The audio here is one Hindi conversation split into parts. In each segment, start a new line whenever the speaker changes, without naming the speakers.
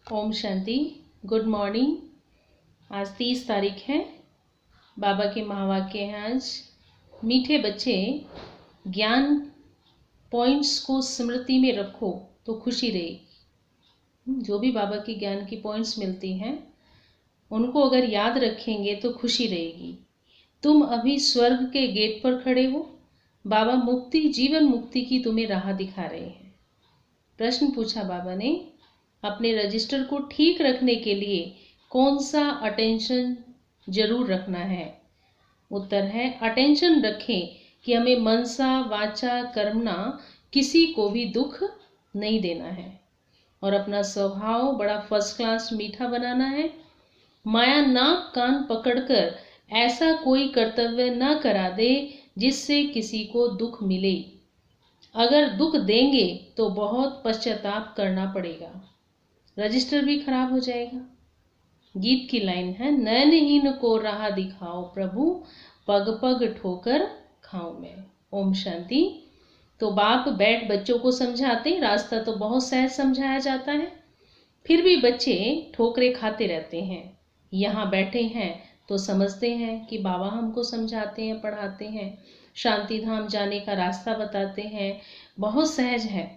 ओम शांति। Good morning. आज 30 तारीख है। बाबा के महावाक्य हैं आज। मीठे बच्चे, ज्ञान पॉइंट्स को स्मृति में रखो तो खुशी रहेगी। जो भी बाबा के ज्ञान की पॉइंट्स मिलती हैं उनको अगर याद रखेंगे तो खुशी रहेगी। तुम अभी स्वर्ग के गेट पर खड़े हो। बाबा मुक्ति, जीवन मुक्ति की तुम्हें राह दिखा रहे हैं। प्रश्न पूछा बाबा ने, अपने रजिस्टर को ठीक रखने के लिए कौन सा अटेंशन जरूर रखना है? उत्तर है, अटेंशन रखें कि हमें मनसा वाचा कर्मणा किसी को भी दुख नहीं देना है और अपना स्वभाव बड़ा फर्स्ट क्लास मीठा बनाना है। माया नाक कान पकड़कर ऐसा कोई कर्तव्य ना करा दे जिससे किसी को दुख मिले। अगर दुख देंगे तो बहुत पश्चाताप करना पड़ेगा, रजिस्टर भी खराब हो जाएगा। गीत की लाइन है, नयनहीन को राह दिखाओ प्रभु, पग पग ठोकर खाऊं मैं। ओम शांति। तो बाप बैठ बच्चों को समझाते, रास्ता तो बहुत सहज समझाया जाता है, फिर भी बच्चे ठोकरे खाते रहते हैं। यहाँ बैठे हैं तो समझते हैं कि बाबा हमको समझाते हैं, पढ़ाते हैं, शांति धाम जाने का रास्ता बताते हैं, बहुत सहज है।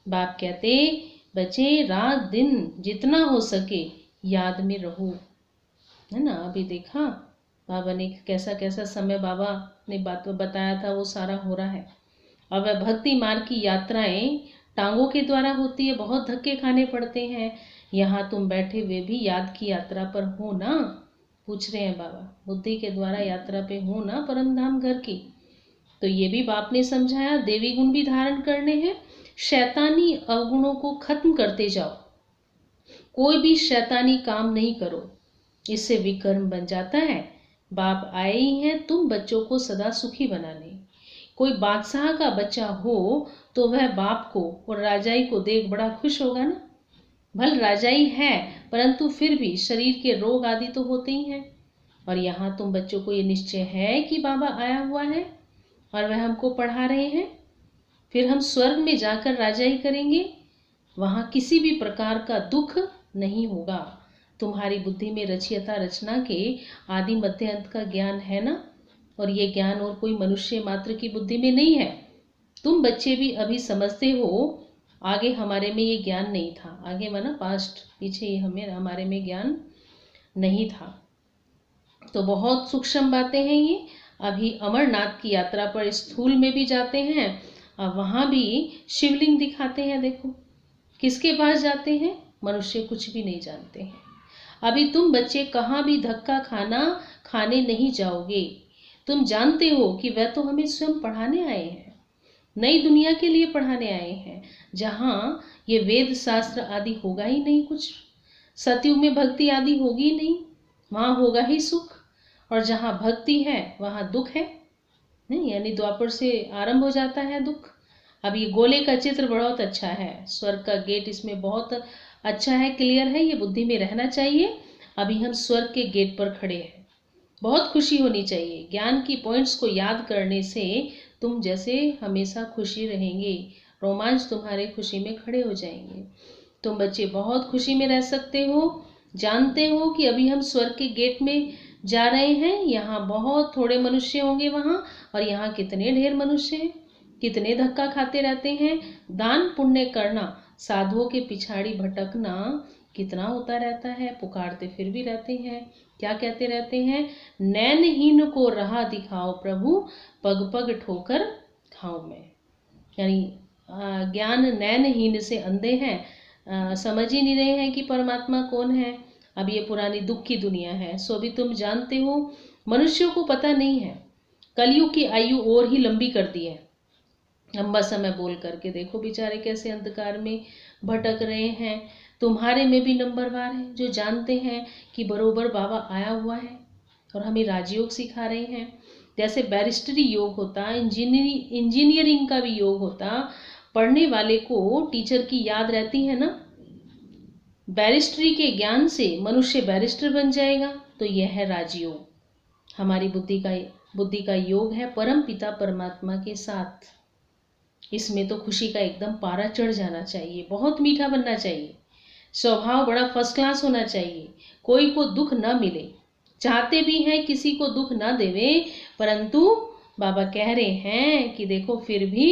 बाप कहते, बच्चे रात दिन जितना हो सके याद में रहो, है ना। अभी देखा बाबा ने कैसा कैसा समय बाबा ने बात बताया था, वो सारा हो रहा है। अब भक्ति मार्ग की यात्राएं टांगों के द्वारा होती है, बहुत धक्के खाने पड़ते हैं। यहाँ तुम बैठे हुए भी याद की यात्रा पर हो ना, पूछ रहे हैं बाबा। बुद्धि के द्वारा यात्रा पे हो ना परम धाम घर की। तो ये भी बाप ने समझाया, देवी गुण भी धारण करने हैं। शैतानी अवगुणों को खत्म करते जाओ, कोई भी शैतानी काम नहीं करो, इससे विकर्म बन जाता है। बाप आए ही हैं तुम बच्चों को सदा सुखी बनाने। कोई बादशाह का बच्चा हो तो वह बाप को और राजाई को देख बड़ा खुश होगा ना। भल राजाई है परंतु फिर भी शरीर के रोग आदि तो होते ही हैं। और यहाँ तुम बच्चों को ये निश्चय है कि बाबा आया हुआ है और वह हमको पढ़ा रहे हैं। फिर हम स्वर्ग में जाकर राजाई करेंगे, वहाँ किसी भी प्रकार का दुख नहीं होगा। तुम्हारी बुद्धि में रचयिता रचना के आदि मध्य अंत का ज्ञान है ना, और ये ज्ञान और कोई मनुष्य मात्र की बुद्धि में नहीं है। तुम बच्चे भी अभी समझते हो, आगे हमारे में ये ज्ञान नहीं था। आगे माना पास्ट, पीछे ये हमारे में ज्ञान नहीं था। तो बहुत सूक्ष्म बातें हैं ये। अभी अमरनाथ की यात्रा पर स्थूल में भी जाते हैं और वहाँ भी शिवलिंग दिखाते हैं। देखो किसके पास जाते हैं, मनुष्य कुछ भी नहीं जानते हैं। अभी तुम बच्चे कहाँ भी धक्का खाने नहीं जाओगे। तुम जानते हो कि वह तो हमें स्वयं पढ़ाने आए हैं, नई दुनिया के लिए पढ़ाने आए हैं, जहाँ ये वेद शास्त्र आदि होगा ही नहीं कुछ। सतयुग में भक्ति आदि होगी नहीं, वहाँ होगा ही सुख। और जहाँ भक्ति है वहाँ दुख है नहीं, यानी द्वापर से आरंभ हो जाता है दुख। अब ये गोले का चित्र बहुत अच्छा है, स्वर्ग का गेट इसमें बहुत अच्छा है, क्लियर है, ये बुद्धि में रहना चाहिए। अभी हम स्वर्ग के गेट पर खड़े हैं, बहुत खुशी होनी चाहिए। ज्ञान की पॉइंट्स को याद करने से तुम जैसे हमेशा खुशी रहेंगे, रोमांच तुम्हारे खुशी में खड़े हो जाएंगे। तुम बच्चे बहुत खुशी में रह सकते हो, जानते हो कि अभी हम स्वर्ग के गेट में जा रहे हैं। यहाँ बहुत थोड़े मनुष्य होंगे वहाँ, और यहाँ कितने ढेर मनुष्य हैं, कितने धक्का खाते रहते हैं। दान पुण्य करना, साधुओं के पिछाड़ी भटकना कितना होता रहता है, पुकारते फिर भी रहते हैं। क्या कहते रहते हैं, नैनहीन को राह दिखाओ प्रभु, पग पग ठोकर खाऊं मैं। यानी ज्ञान नैनहीन से अंधे हैं, समझ ही नहीं रहे हैं कि परमात्मा कौन है। अब ये पुरानी दुख की दुनिया है, सो भी तुम जानते हो। मनुष्यों को पता नहीं है, कलयुग की आयु और ही लंबी कर दी है लंबा समय बोल करके। देखो बेचारे कैसे अंधकार में भटक रहे हैं। तुम्हारे में भी नंबरवार है जो जानते हैं कि बरोबर बाबा आया हुआ है और हमें राजयोग सिखा रहे हैं। जैसे बैरिस्टरी योग होता, इंजीनियरिंग का भी योग होता, पढ़ने वाले को टीचर की याद रहती है ना। बैरिस्टरी के ज्ञान से मनुष्य बैरिस्टर बन जाएगा, तो यह है राजयोग। हमारी बुद्धि का योग है परम पिता परमात्मा के साथ। इसमें तो खुशी का एकदम पारा चढ़ जाना चाहिए, बहुत मीठा बनना चाहिए। स्वभाव बड़ा फर्स्ट क्लास होना चाहिए, कोई को दुख न मिले, चाहते भी हैं किसी को दुख न देवे, परंतु बाबा कह रहे हैं कि देखो फिर भी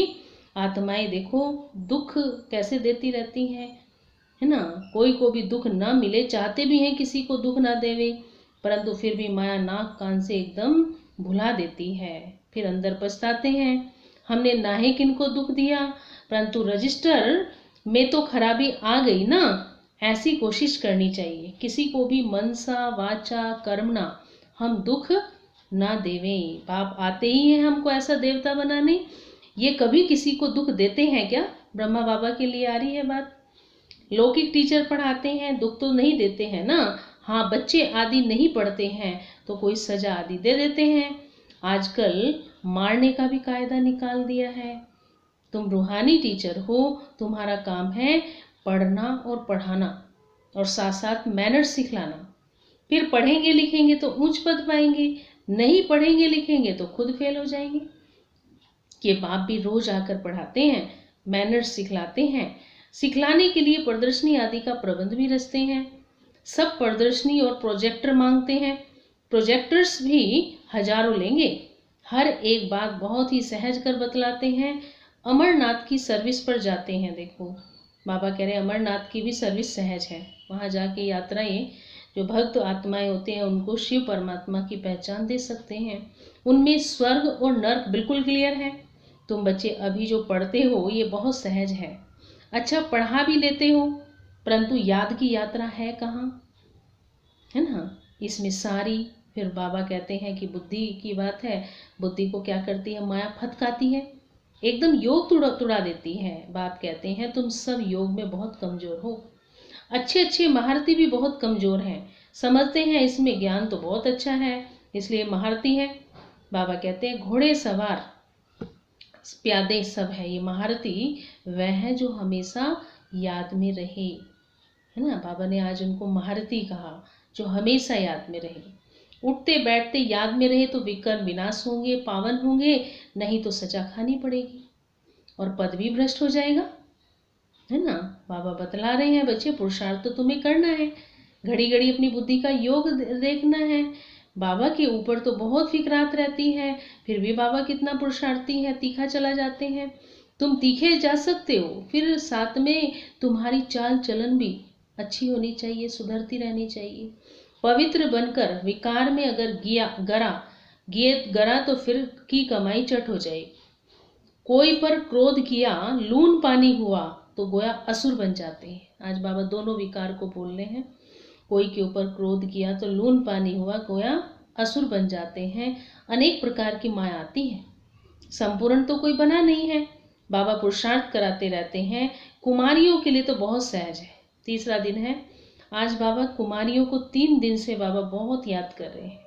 आत्माएं देखो दुख कैसे देती रहती हैं, है ना। कोई को भी दुख न मिले, चाहते भी हैं किसी को दुख ना देवे, परंतु फिर भी माया नाक कान से एकदम भुला देती है। फिर अंदर पछताते हैं, हमने नाहे किनको दुख दिया, परंतु रजिस्टर में तो खराबी आ गई ना। ऐसी कोशिश करनी चाहिए, किसी को भी मनसा वाचा कर्मणा हम दुख ना देवें। बाप आते ही हैं हमको ऐसा देवता बनाने, ये कभी किसी को दुख देते हैं क्या? ब्रह्मा बाबा के लिए आ रही है बात। लौकिक टीचर पढ़ाते हैं, दुख तो नहीं देते हैं ना। हाँ, बच्चे आदि नहीं पढ़ते हैं तो कोई सजा आदि दे देते हैं। आजकल मारने का भी कायदा निकाल दिया है। तुम रूहानी टीचर हो, तुम्हारा काम है पढ़ना और पढ़ाना और साथ साथ मैनर्स सिखलाना। फिर पढ़ेंगे लिखेंगे तो ऊंच पद पाएंगे, नहीं पढ़ेंगे लिखेंगे तो खुद फेल हो जाएंगे। ये बाप भी रोज आकर पढ़ाते हैं, मैनर्स सिखलाते हैं। सिखलाने के लिए प्रदर्शनी आदि का प्रबंध भी रचते हैं। सब प्रदर्शनी और प्रोजेक्टर मांगते हैं, प्रोजेक्टर्स भी हजारों लेंगे। हर एक बात बहुत ही सहज कर बतलाते हैं। अमरनाथ की सर्विस पर जाते हैं, देखो बाबा कह रहे हैं अमरनाथ की भी सर्विस सहज है। वहाँ जाके यात्राएं जो भक्त आत्माएं होते हैं उनको शिव परमात्मा की पहचान दे सकते हैं। उनमें स्वर्ग और नर्क बिल्कुल क्लियर है। तुम बच्चे अभी जो पढ़ते हो ये बहुत सहज है, अच्छा पढ़ा भी लेते हो, परंतु याद की यात्रा है कहाँ, है ना। इसमें सारी फिर बाबा कहते हैं कि बुद्धि की बात है। बुद्धि को क्या करती है? माया फटकाती है, एकदम योग तुड़ा देती है। बाप कहते हैं तुम सब योग में बहुत कमजोर हो। अच्छे अच्छे महारथी भी बहुत कमजोर हैं, समझते हैं इसमें ज्ञान तो बहुत अच्छा है इसलिए महारथी है। बाबा कहते हैं घोड़े सवार प्यादे सब है, ये महारथी वह है जो हमेशा याद में रहे, है ना। बाबा ने आज उनको महारथी कहा, जो हमेशा याद में रहे। उठते बैठते याद में रहे तो विकर्म विनाश होंगे, पावन होंगे, नहीं तो सजा खानी पड़ेगी और पद भी भ्रष्ट हो जाएगा, है ना। बाबा बतला रहे हैं बच्चे पुरुषार्थ तो तुम्हें करना है, घड़ी घड़ी अपनी बुद्धि का योग देखना है। बाबा के ऊपर तो बहुत फिक्रात रहती है, फिर भी बाबा कितना पुरुषार्थी है, तीखा चला जाते हैं। तुम तीखे जा सकते हो, फिर साथ में तुम्हारी चाल चलन भी अच्छी होनी चाहिए, सुधरती रहनी चाहिए। पवित्र बनकर विकार में अगर गरा तो फिर की कमाई चट हो जाएगी। कोई पर क्रोध किया लून पानी हुआ तो गोया असुर बन जाते हैं। आज बाबा दोनों विकार को बोल रहे हैं। कोई के ऊपर क्रोध किया तो लून पानी हुआ, गोया असुर बन जाते हैं। अनेक प्रकार की माया आती है, संपूर्ण तो कोई बना नहीं है। बाबा पुरुषार्थ कराते रहते हैं। कुमारियों के लिए तो बहुत सहज है। तीसरा दिन है आज। बाबा कुमारियों को 3 दिन से बाबा बहुत याद कर रहे हैं।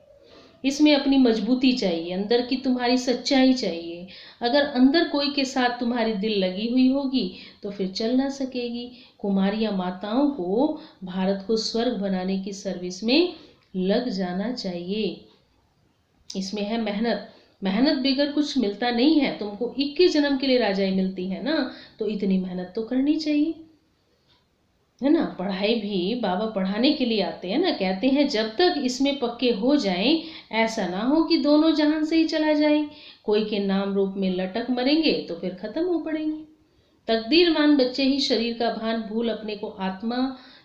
इसमें अपनी मजबूती चाहिए, अंदर की तुम्हारी सच्चाई चाहिए। अगर अंदर कोई के साथ तुम्हारी दिल लगी हुई होगी तो फिर चल ना सकेगी। कुमारियां माताओं को भारत को स्वर्ग बनाने की सर्विस में लग जाना चाहिए। इसमें है मेहनत, मेहनत बगैर कुछ मिलता नहीं है। तुमको 21 जन्म के लिए राजाई मिलती है ना, तो इतनी मेहनत तो करनी चाहिए, है ना। पढ़ाई भी बाबा पढ़ाने के लिए आते हैं ना, कहते हैं जब तक इसमें पक्के हो जाएं, ऐसा ना हो कि दोनों जहान से ही चला जाए। कोई के नाम रूप में लटक मरेंगे तो फिर खत्म हो पड़ेंगे। तकदीरमान बच्चे ही शरीर का भान भूल अपने को आत्मा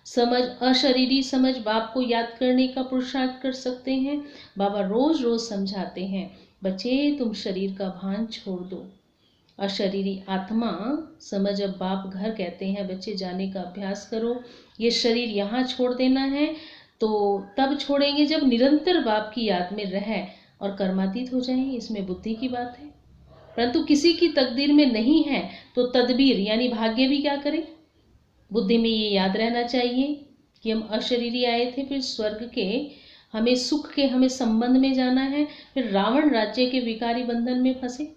समझ, अशरीरी समझ बाप को याद करने का पुरुषार्थ कर सकते हैं। बाबा रोज रोज समझाते हैं बच्चे तुम शरीर का भान छोड़ दो, अशरीरी आत्मा समझ। अब बाप घर कहते हैं बच्चे जाने का अभ्यास करो। ये शरीर यहाँ छोड़ देना है तो तब छोड़ेंगे जब निरंतर बाप की याद में रहे और कर्मातीत हो जाएंगे। इसमें बुद्धि की बात है, परंतु किसी की तकदीर में नहीं है तो तदबीर यानी भाग्य भी क्या करे। बुद्धि में ये याद रहना चाहिए कि हम अशरीरी आए थे, फिर स्वर्ग के हमें सुख के हमें संबंध में जाना है, फिर रावण राज्य के विकारी बंधन में फंसे।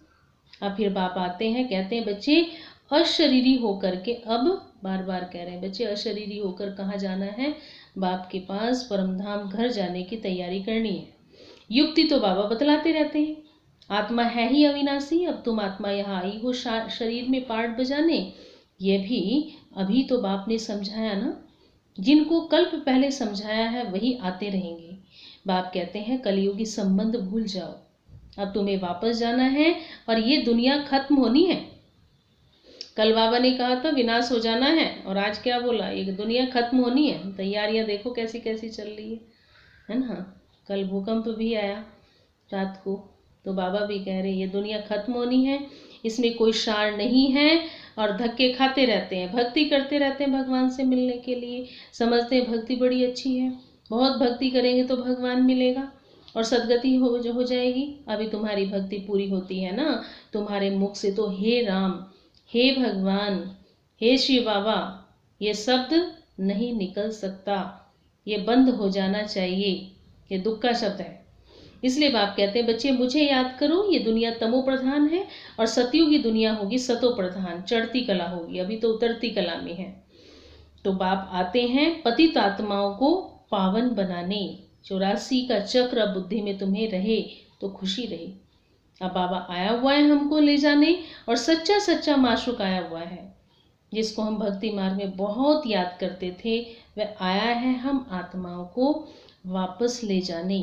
अब फिर बाप आते हैं, कहते हैं बच्चे अशरीरी होकर के, अब बार बार कह रहे हैं बच्चे अशरीरी होकर कहाँ जाना है? बाप के पास परमधाम घर जाने की तैयारी करनी है। युक्ति तो बाबा बतलाते रहते हैं, आत्मा है ही अविनाशी। अब तुम आत्मा यहाँ आई हो शरीर में पार्ट बजाने, ये भी अभी तो बाप ने समझाया ना। जिनको कल्प पहले समझाया है वही आते रहेंगे। बाप कहते हैं कलयुगी संबंध भूल जाओ, अब तुम्हें वापस जाना है और ये दुनिया खत्म होनी है। कल बाबा ने कहा था विनाश हो जाना है, और आज क्या बोला, ये दुनिया खत्म होनी है। तैयारियां देखो कैसी कैसी चल रही है ना। कल भूकंप भी आया रात को, तो बाबा भी कह रहे ये दुनिया खत्म होनी है, इसमें कोई सार नहीं है, और धक्के खाते रहते हैं, भक्ति करते रहते हैं भगवान से मिलने के लिए, समझते हैं भक्ति बड़ी अच्छी है, बहुत भक्ति करेंगे तो भगवान मिलेगा और सदगति हो जाएगी। अभी तुम्हारी भक्ति पूरी होती है ना, तुम्हारे मुख से तो हे राम, हे भगवान, हे शिव बाबा ये शब्द नहीं निकल सकता, ये बंद हो जाना चाहिए, ये दुख का शब्द है। इसलिए बाप कहते हैं बच्चे मुझे याद करो, ये दुनिया तमो प्रधान है और सतयुग की दुनिया होगी सतो प्रधान, चढ़ती कला होगी, अभी तो उतरती कला में है। तो बाप आते हैं पतित आत्माओं को पावन बनाने, 84 का चक्र बुद्धि में तुम्हें रहे तो खुशी रहे। अब बाबा आया हुआ है हमको ले जाने, और सच्चा सच्चा माशूक आया हुआ है जिसको हम भक्ति मार्ग में बहुत याद करते थे, वह आया है हम आत्माओं को वापस ले जाने।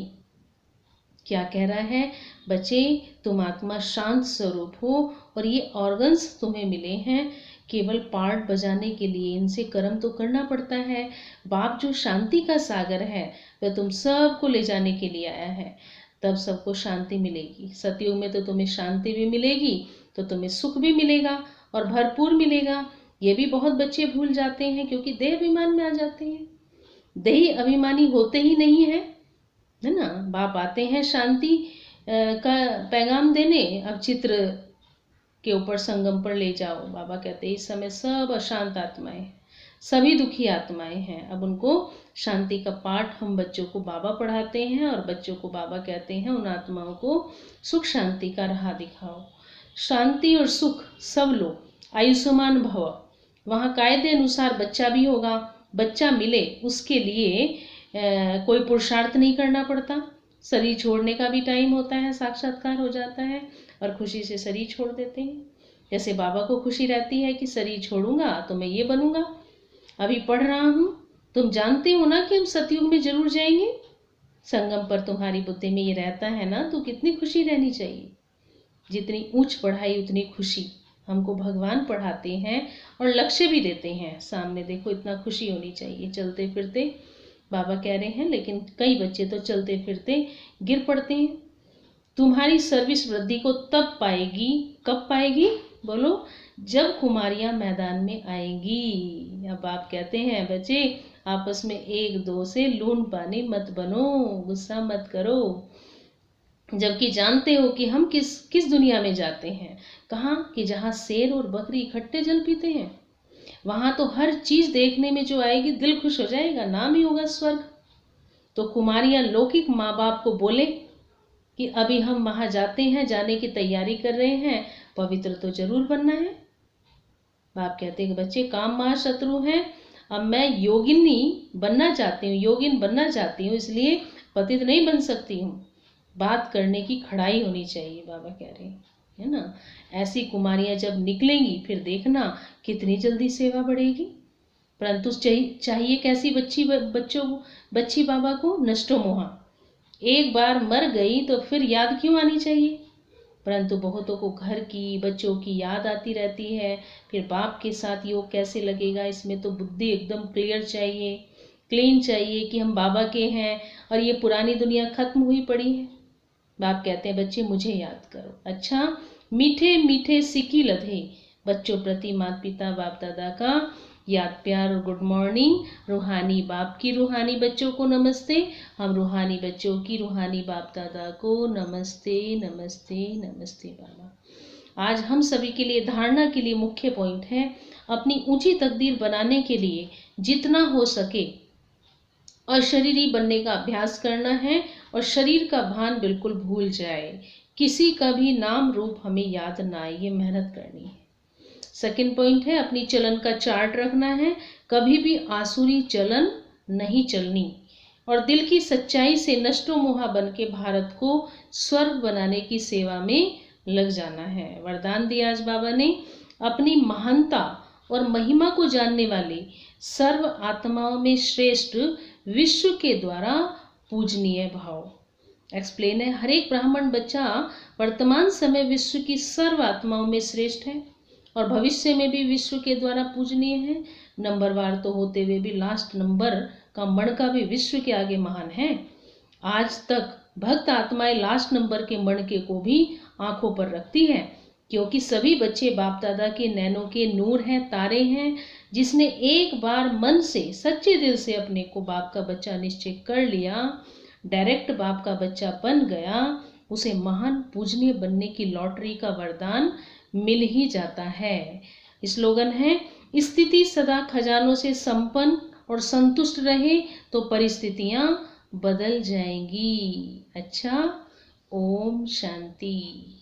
क्या कह रहा है बच्चे, तुम आत्मा शांत स्वरूप हो और ये ऑर्गन्स तुम्हें मिले हैं केवल पार्ट बजाने के लिए, इनसे कर्म तो करना पड़ता है। बाप जो शांति का सागर है वह तुम सबको ले जाने के लिए आया है, तब सबको शांति मिलेगी। सतयुग में तो तुम्हें शांति भी मिलेगी, तो तुम्हें सुख भी मिलेगा और भरपूर मिलेगा। ये भी बहुत बच्चे भूल जाते हैं क्योंकि देह अभिमान में आ जाते हैं, देही अभिमानी होते ही नहीं है ना। बाप आते हैं शांति का पैगाम देने, अब चित्र के ऊपर संगम पर ले जाओ। बाबा कहते हैं इस समय सब अशांत आत्माएं, सभी दुखी आत्माएं हैं, अब उनको शांति का पाठ हम बच्चों को बाबा पढ़ाते हैं, और बच्चों को बाबा कहते हैं उन आत्माओं को सुख शांति का राह दिखाओ। शांति और सुख सब लो, आयुष्मान भव। वहाँ कायदे अनुसार बच्चा भी होगा, बच्चा मिले उसके लिए कोई पुरुषार्थ नहीं करना पड़ता। शरीर छोड़ने का भी टाइम होता है, साक्षात्कार हो जाता है और खुशी से शरीर छोड़ देते हैं। जैसे बाबा को खुशी रहती है कि शरीर छोड़ूंगा तो मैं ये बनूंगा, अभी पढ़ रहा हूँ, तुम जानते हो ना कि हम सतयुग में जरूर जाएंगे, संगम पर तुम्हारी बुद्धि में ये रहता है ना, तो कितनी खुशी रहनी चाहिए। जितनी ऊंच पढ़ाई उतनी खुशी, हमको भगवान पढ़ाते हैं और लक्ष्य भी देते हैं सामने, देखो इतना खुशी होनी चाहिए। चलते फिरते बाबा कह रहे हैं, लेकिन कई बच्चे तो चलते फिरते गिर पड़ते हैं। तुम्हारी सर्विस वृद्धि को तब पाएगी, कब पाएगी बोलो, जब कुमारियां मैदान में आएंगी। अब आप कहते हैं बच्चे आपस में एक दो से लून पानी मत बनो, गुस्सा मत करो, जबकि जानते हो कि हम किस दुनिया में जाते हैं, कहाँ कि जहाँ शेर और बकरी इकट्ठे जल पीते हैं। वहां तो हर चीज देखने में जो आएगी दिल खुश हो जाएगा, नाम ही होगा स्वर्ग। तो कुमारियां लौकिक माँ बाप को बोले कि अभी हम वहां जाते हैं, जाने की तैयारी कर रहे हैं, पवित्र तो जरूर बनना है। बाप कहते हैं कि बच्चे काम महाशत्रु हैं, अब मैं योगिनी बनना चाहती हूँ, योगिन बनना चाहती हूँ, इसलिए पतित नहीं बन सकती हूँ। बात करने की खड़ाई होनी चाहिए, बाबा कह रहे हैं, है ना। ऐसी कुमारियां जब निकलेंगी फिर देखना कितनी जल्दी सेवा बढ़ेगी। परंतु चाहिए कैसी बच्ची बाबा को, नष्टो मोहा। एक बार मर गई तो फिर याद क्यों आनी चाहिए। परंतु बहुतों को घर की, बच्चों की याद आती रहती है, फिर बाप के साथ योग कैसे लगेगा। इसमें तो बुद्धि एकदम क्लियर चाहिए, क्लीन चाहिए कि हम बाबा के हैं और ये पुरानी दुनिया खत्म हुई पड़ी है। बाप कहते हैं बच्चे मुझे याद करो। अच्छा, मीठे मीठे सिक्की लधे बच्चों प्रति माता पिता बाप दादा का याद प्यार और गुड मॉर्निंग। रूहानी बाप की रूहानी बच्चों को नमस्ते, हम रूहानी बच्चों की रूहानी बाप दादा को नमस्ते नमस्ते नमस्ते। बाबा आज हम सभी के लिए धारणा के लिए मुख्य पॉइंट है, अपनी ऊंची तकदीर बनाने के लिए जितना हो सके अशरीरी बनने का अभ्यास करना है और शरीर का भान बिल्कुल भूल जाए, किसी का भी नाम रूप हमें याद ना आए, ये मेहनत करनी है। सेकंड पॉइंट है अपनी चलन का चार्ट रखना है, कभी भी आसुरी चलन नहीं चलनी, और दिल की सच्चाई से नष्टो मोहा बन के भारत को स्वर्ग बनाने की सेवा में लग जाना है। वरदान दिया आज बाबा ने, अपनी महानता और महिमा को जानने वाले, सर्व आत्माओं में श्रेष्ठ, विश्व के द्वारा पूजनीय भाव। एक्सप्लेन है, हर एक ब्राह्मण बच्चा वर्तमान समय विश्व की सर्व आत्माओं में श्रेष्ठ है और भविष्य में भी विश्व के द्वारा पूजनीय है। नंबरवार तो होते हुए भी लास्ट नंबर का मणका भी विश्व के आगे महान है। आज तक भक्त आत्माएं लास्ट नंबर के मणके को भी आंखों पर रखती है, क्योंकि सभी बच्चे बाप दादा के नैनों के नूर हैं, तारे हैं। जिसने एक बार मन से सच्चे दिल से अपने को बाप का बच्चा निश्चय कर लिया, डायरेक्ट बाप का बच्चा बन गया, उसे महान पूजनीय बनने की लॉटरी का वरदान मिल ही जाता है। स्लोगन है, स्थिति सदा खजानों से संपन्न और संतुष्ट रहे तो परिस्थितियां बदल जाएंगी। अच्छा, ओम शांति।